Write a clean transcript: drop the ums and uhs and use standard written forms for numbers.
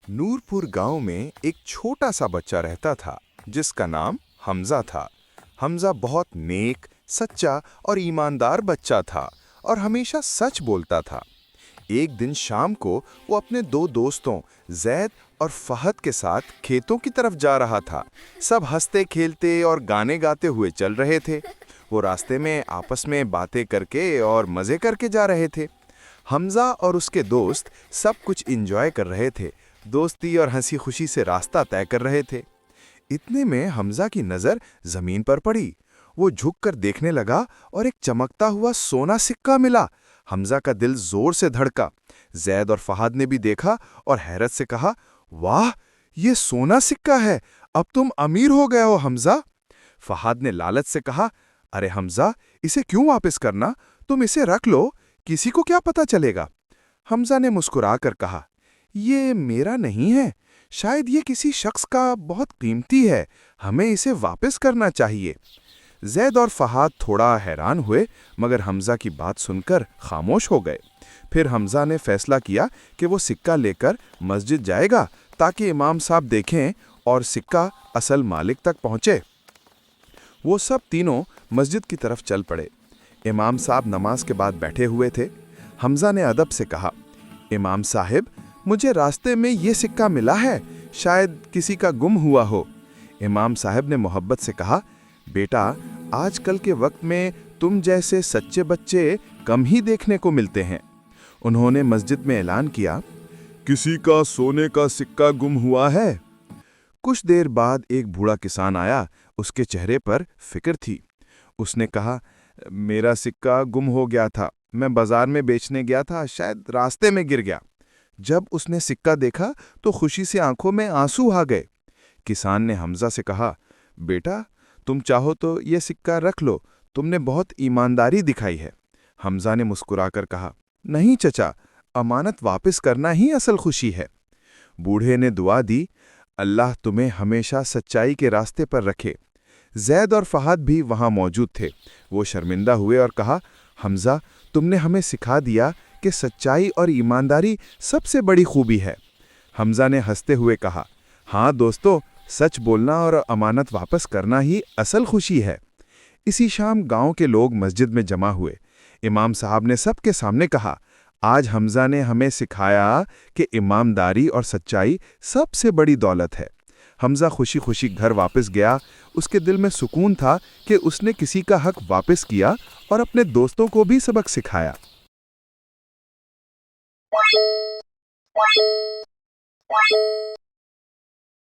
नूरपुर गांव में एक छोटा सा बच्चा रहता था जिसका नाम हमजा था। हमजा बहुत नेक, सच्चा और ईमानदार बच्चा था और हमेशा सच बोलता था। एक दिन शाम को वो अपने दो दोस्तों जैद और फहद के साथ खेतों की तरफ जा रहा था। सब हंसते खेलते और गाने गाते हुए चल रहे थे। वो रास्ते में आपस में बातें करके और मजे करके जा रहे थे। हमजा और उसके दोस्त सब कुछ एंजॉय कर रहे थे, दोस्ती और हंसी खुशी से रास्ता तय कर रहे थे। इतने में हमजा की नजर जमीन पर पड़ी। वो झुककर देखने लगा और एक चमकता हुआ सोना सिक्का मिला। हमजा का दिल जोर से धड़का। जैद और फहद ने भी देखा और हैरत से कहा, वाह, ये सोना सिक्का है, अब तुम अमीर हो गए हो हमजा। फहद ने लालच से कहा, अरे हमजा, इसे क्यों वापस करना, तुम इसे रख लो, किसी को क्या पता चलेगा। हमजा ने मुस्कुराकर कहा, ये मेरा नहीं है, शायद ये किसी शख्स का बहुत कीमती है, हमें इसे वापस करना चाहिए। जैद और फहद थोड़ा हैरान हुए मगर हमजा की बात सुनकर खामोश हो गए। फिर हमजा ने फैसला किया कि वो सिक्का लेकर मस्जिद जाएगा ताकि इमाम साहब देखें और सिक्का असल मालिक तक पहुंचे। वो सब तीनों मस्जिद की तरफ चल पड़े। इमाम साहब नमाज के बाद बैठे हुए थे। हमजा ने अदब से कहा, इमाम साहिब, मुझे रास्ते में ये सिक्का मिला है, शायद किसी का गुम हुआ हो। इमाम साहब ने मोहब्बत से कहा, बेटा, आजकल के वक्त में तुम जैसे सच्चे बच्चे कम ही देखने को मिलते हैं। उन्होंने मस्जिद में ऐलान किया, किसी का सोने का सिक्का गुम हुआ है। कुछ देर बाद एक बूढ़ा किसान आया, उसके चेहरे पर फिक्र थी। उसने कहा, मेरा सिक्का गुम हो गया था, मैं बाजार में बेचने गया था, शायद रास्ते में गिर गया। जब उसने सिक्का देखा तो खुशी से आंखों में आंसू आ गए। किसान ने हमजा से कहा, बेटा, तुम चाहो तो ये सिक्का रख लो, तुमने बहुत ईमानदारी दिखाई है। हमजा ने मुस्कुराकर कहा, नहीं चचा, अमानत वापस करना ही असल खुशी है। बूढ़े ने दुआ दी, अल्लाह तुम्हें हमेशा सच्चाई के रास्ते पर रखे। जैद और फहद भी वहां मौजूद थे। वो शर्मिंदा हुए और कहा, हमजा, तुमने हमें सिखा दिया कि सच्चाई और ईमानदारी सबसे बड़ी खूबी है। हमजा ने हंसते हुए कहा, हाँ दोस्तों, सच बोलना और अमानत वापस करना ही असल खुशी है। इसी शाम गांव के लोग मस्जिद में जमा हुए। इमाम साहब ने सबके सामने कहा, आज हमजा ने हमें सिखाया कि ईमानदारी और सच्चाई सबसे बड़ी दौलत है। हमजा खुशी खुशी घर वापस गया। उसके दिल में सुकून था कि उसने किसी का हक वापस किया और अपने दोस्तों को भी सबक सिखाया।